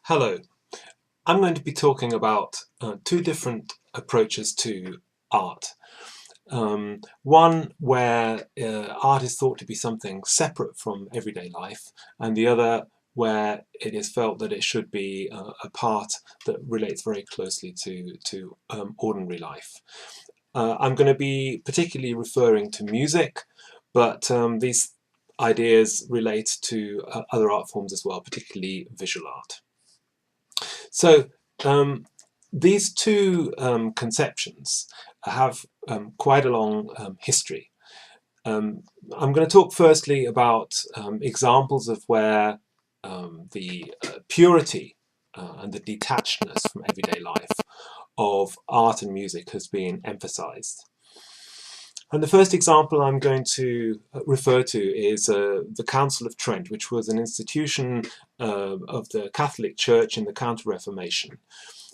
Hello, I'm going to be talking about two different approaches to art. One where art is thought to be something separate from everyday life, and the other where it is felt that it should be a part that relates very closely to ordinary life. I'm going to be particularly referring to music, but these ideas relate to other art forms as well, particularly visual art. So these two conceptions have quite a long history. I'm going to talk firstly about examples of where the purity and the detachedness from everyday life of art and music has been emphasized. And the first example I'm going to refer to is the Council of Trent, which was an institution of the Catholic Church in the Counter-Reformation,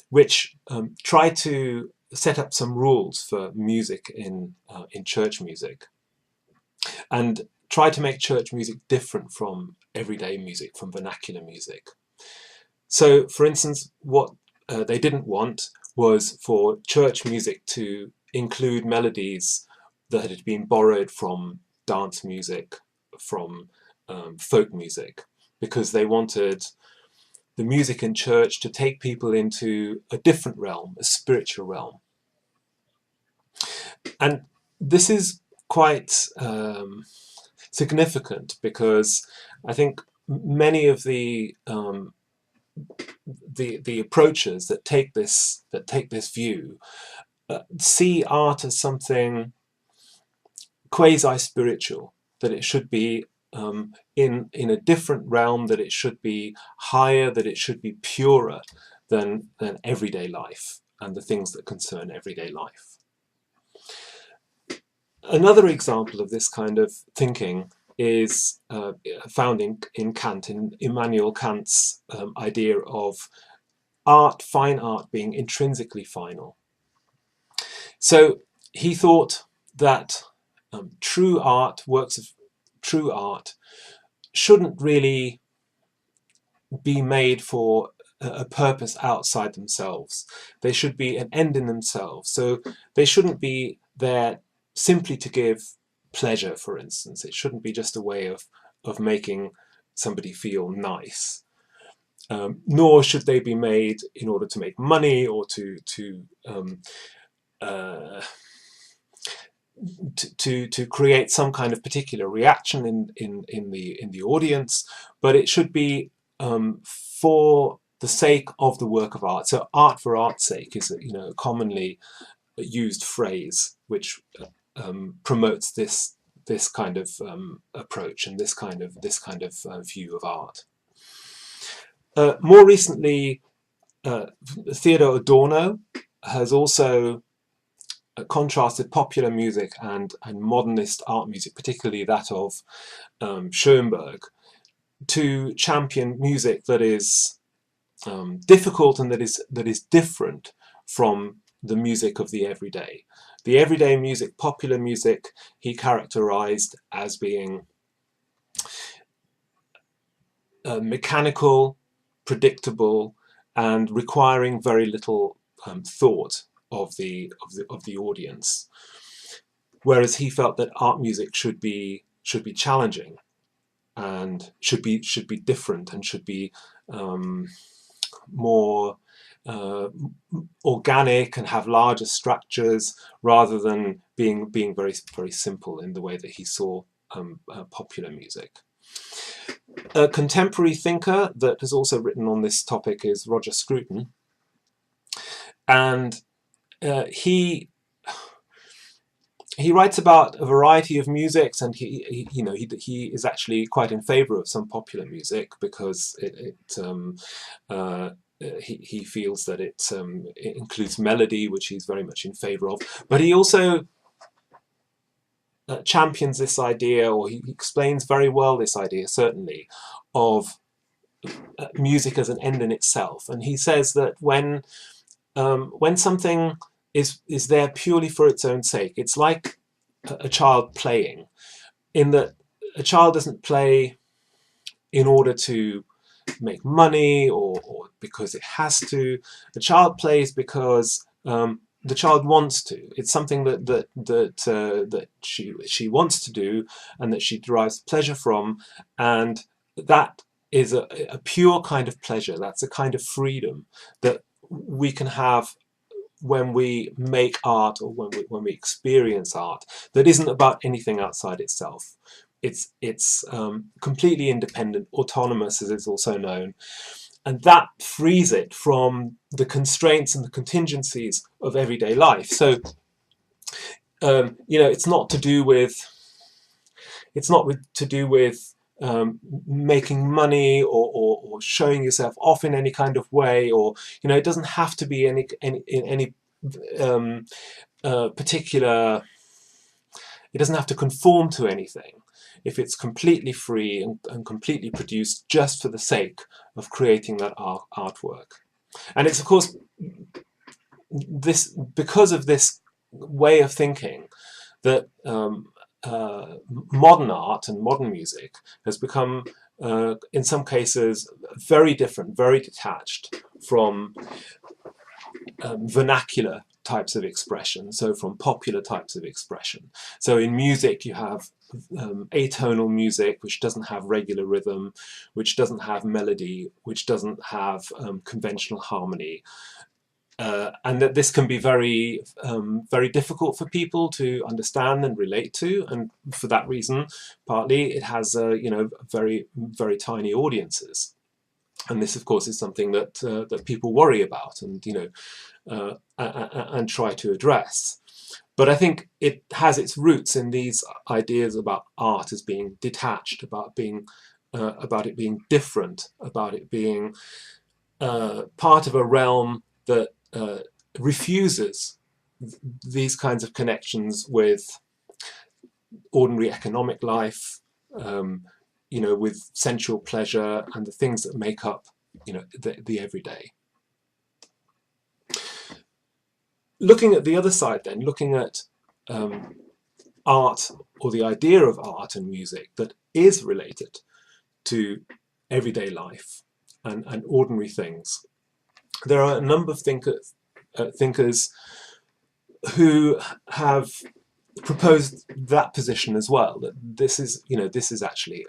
which tried to set up some rules for music in church music, and tried to make church music different from everyday music, from vernacular music. So, for instance, what they didn't want was for church music to include melodies that had been borrowed from dance music, from folk music, because they wanted the music in church to take people into a different realm, a spiritual realm. And this is quite significant because I think many of the approaches that take this view see art as something quasi-spiritual, that it should be in a different realm, that it should be higher, that it should be purer than everyday life and the things that concern everyday life. Another example of this kind of thinking is found in Kant, in Immanuel Kant's idea of art, fine art, being intrinsically final. So he thought that true art, works of true art, shouldn't really be made for a purpose outside themselves. They should be an end in themselves. So they shouldn't be there simply to give pleasure, for instance. It shouldn't be just a way of making somebody feel nice. Nor should they be made in order to make money or to create some kind of particular reaction in the audience, but it should be for the sake of the work of art. So art for art's sake is a commonly used phrase which promotes this kind of approach and this kind of view of art. More recently, Theodor Adorno has also contrasted popular music and modernist art music, particularly that of Schoenberg, to champion music that is difficult and that is different from the music of the everyday. The everyday music, popular music, he characterized as being mechanical, predictable, and requiring very little thought of the audience, whereas he felt that art music should be challenging and should be different and should be more organic and have larger structures, rather than being very simple in the way that he saw popular music. A contemporary thinker that has also written on this topic is Roger Scrutin, and he writes about a variety of musics, and he is actually quite in favor of some popular music because he feels that it includes melody, which he's very much in favor of. But he also champions this idea, or he explains very well this idea, certainly, of music as an end in itself. And he says that when something is there purely for its own sake, it's like a child playing, in that a child doesn't play in order to make money or because it has to. The child plays because the child wants to. It's something that she wants to do and that she derives pleasure from, and that is a pure kind of pleasure. That's a kind of freedom that we can have when we make art or when we experience art that isn't about anything outside itself. It's completely independent, autonomous, as it's also known, and that frees it from the constraints and the contingencies of everyday life. So it's not to do with making money or showing yourself off in any kind of way, or it doesn't have to be any particular. It doesn't have to conform to anything if it's completely free and completely produced just for the sake of creating that artwork. And it's of course because of this way of thinking that modern art and modern music has become, in some cases, very different, very detached from vernacular types of expression, so from popular types of expression. So in music you have atonal music, which doesn't have regular rhythm, which doesn't have melody, which doesn't have conventional harmony. And that this can be very difficult for people to understand and relate to, and for that reason, partly it has very tiny audiences, and this of course is something that people worry about and try to address. But I think it has its roots in these ideas about art as being detached, about it being different, about it being part of a realm that refuses these kinds of connections with ordinary economic life, with sensual pleasure and the things that make up, the everyday. Looking at the other side then, looking at art, or the idea of art and music that is related to everyday life and ordinary things, there are a number of thinkers who have proposed that position as well, that this is actually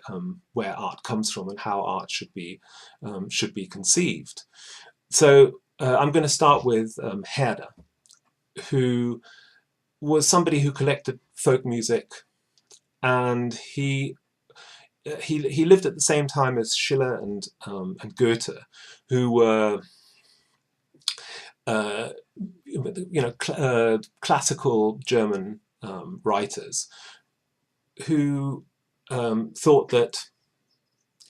where art comes from and how art should be conceived. So I'm going to start with Herder, who was somebody who collected folk music, and he lived at the same time as Schiller and Goethe, who were classical German writers who thought that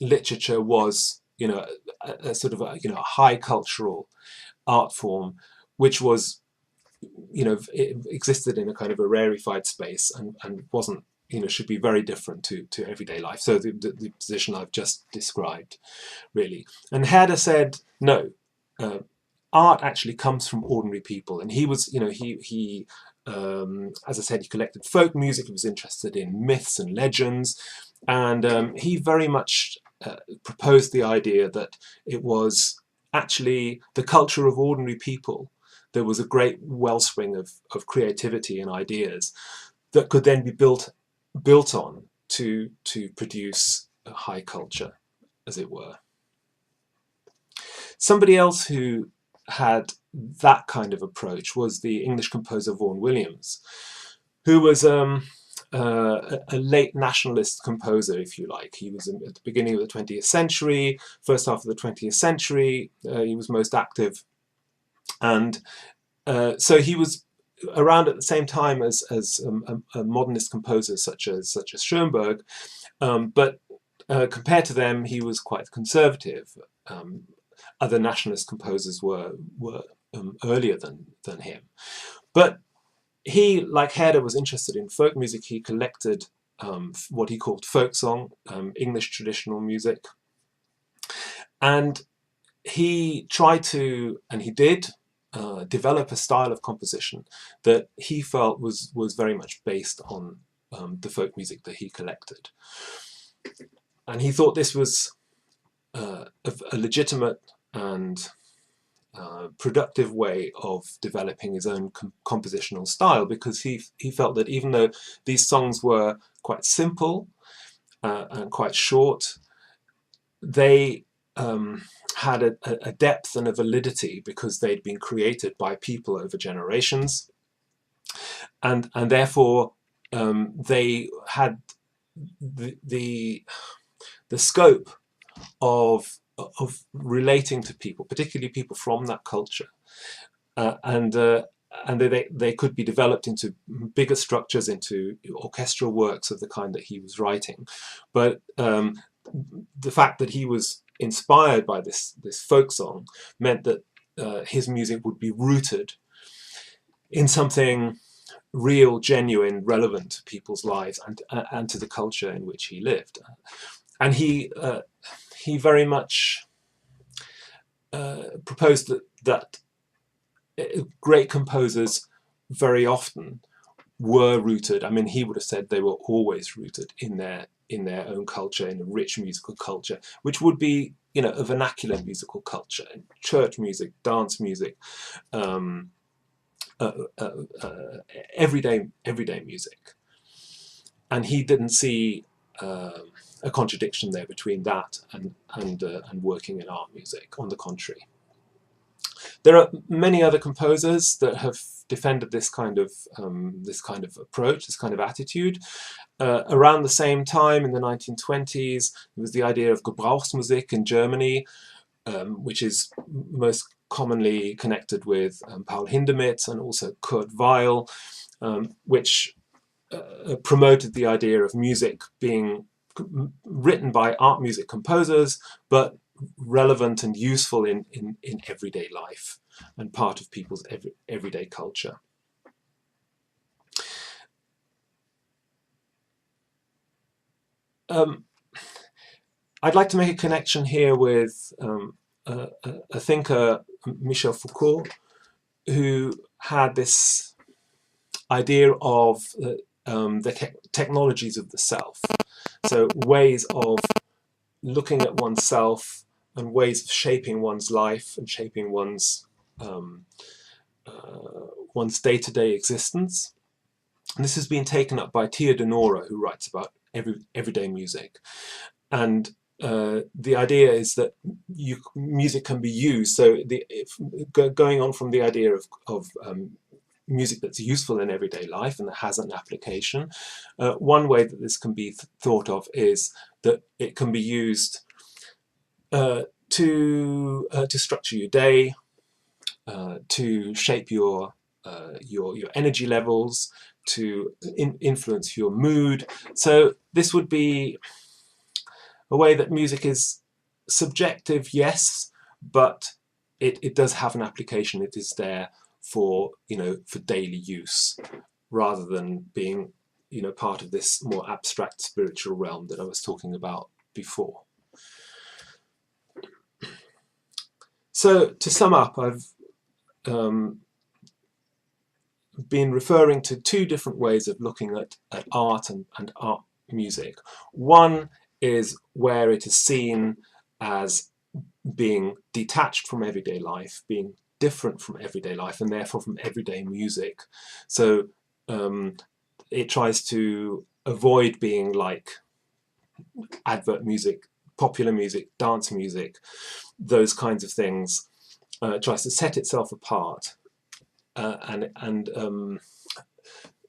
literature was a sort of a high cultural art form, which was it existed in a kind of a rarefied space and wasn't should be very different to everyday life. So the position I've just described, really. And Herder said no, art actually comes from ordinary people, and he was he as I said, he collected folk music. He was interested in myths and legends, and he very much proposed the idea that it was actually the culture of ordinary people. There was a great wellspring of creativity and ideas that could then be built on to produce a high culture, as it were. Somebody else who had that kind of approach was the English composer Vaughan Williams, who was a late nationalist composer, if you like. He was at the beginning of the 20th century, first half of the 20th century. He was most active, and so he was around at the same time as a modernist composers such as Schoenberg, but compared to them, he was quite conservative. Other nationalist composers were earlier than him, but he, like Herder, was interested in folk music. He collected what he called folk song, English traditional music, and he tried to, and he did, develop a style of composition that he felt was very much based on the folk music that he collected. And he thought this was a legitimate and productive way of developing his own compositional style, because he felt that even though these songs were quite simple and quite short, they had a depth and a validity because they'd been created by people over generations, and therefore they had the scope of relating to people, particularly people from that culture, and they could be developed into bigger structures, into orchestral works of the kind that he was writing. But the fact that he was inspired by this folk song meant that his music would be rooted in something real, genuine, relevant to people's lives and to the culture in which he lived. And he very much proposed that great composers very often were rooted. I mean, he would have said they were always rooted in their own culture, in a rich musical culture, which would be, you know, a vernacular musical culture, church music, dance music, everyday music. And he didn't see a contradiction there between that and working in art music. On the contrary, there are many other composers that have defended this kind of approach, this kind of attitude. Around the same time, in the 1920s, there was the idea of Gebrauchsmusik in Germany, which is most commonly connected with Paul Hindemith and also Kurt Weill, which promoted the idea of music being written by art music composers, but relevant and useful in everyday life and part of people's everyday culture. I'd like to make a connection here with a thinker, Michel Foucault, who had this idea of the technologies of the self. So ways of looking at oneself and ways of shaping one's life and shaping one's day-to-day existence. And this has been taken up by Tia Denora, who writes about everyday music. And the idea is that music can be used. So going on from the idea of music that's useful in everyday life and that has an application, one way that this can be thought of is that it can be used to structure your day, to shape your energy levels, to influence your mood. So this would be a way that music is subjective, yes, but it does have an application. It is there for daily use, rather than being part of this more abstract spiritual realm that I was talking about before. So to sum up, I've been referring to two different ways of looking at art and art music. One is where it is seen as being detached from everyday life, being different from everyday life, and therefore from everyday music. So it tries to avoid being like advert music, popular music, dance music, those kinds of things. It tries to set itself apart and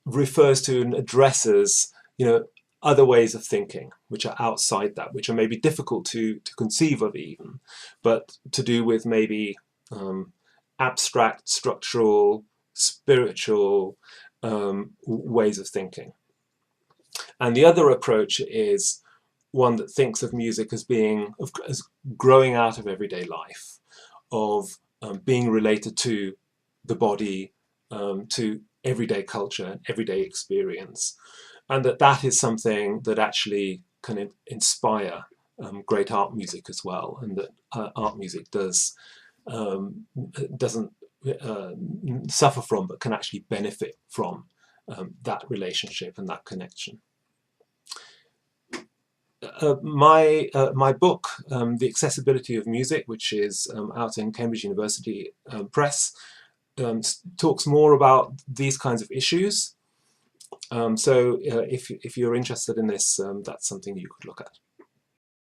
refers to and addresses other ways of thinking which are outside that, which are maybe difficult to conceive of even, but to do with maybe abstract, structural, spiritual ways of thinking. And the other approach is one that thinks of music as as growing out of everyday life, of being related to the body, to everyday culture and everyday experience, and that is something that actually can inspire great art music as well, and that art music doesn't suffer from, but can actually benefit from that relationship and that connection. my book, The Accessibility of Music, which is out in Cambridge University Press, talks more about these kinds of issues. So if you're interested in this, that's something you could look at.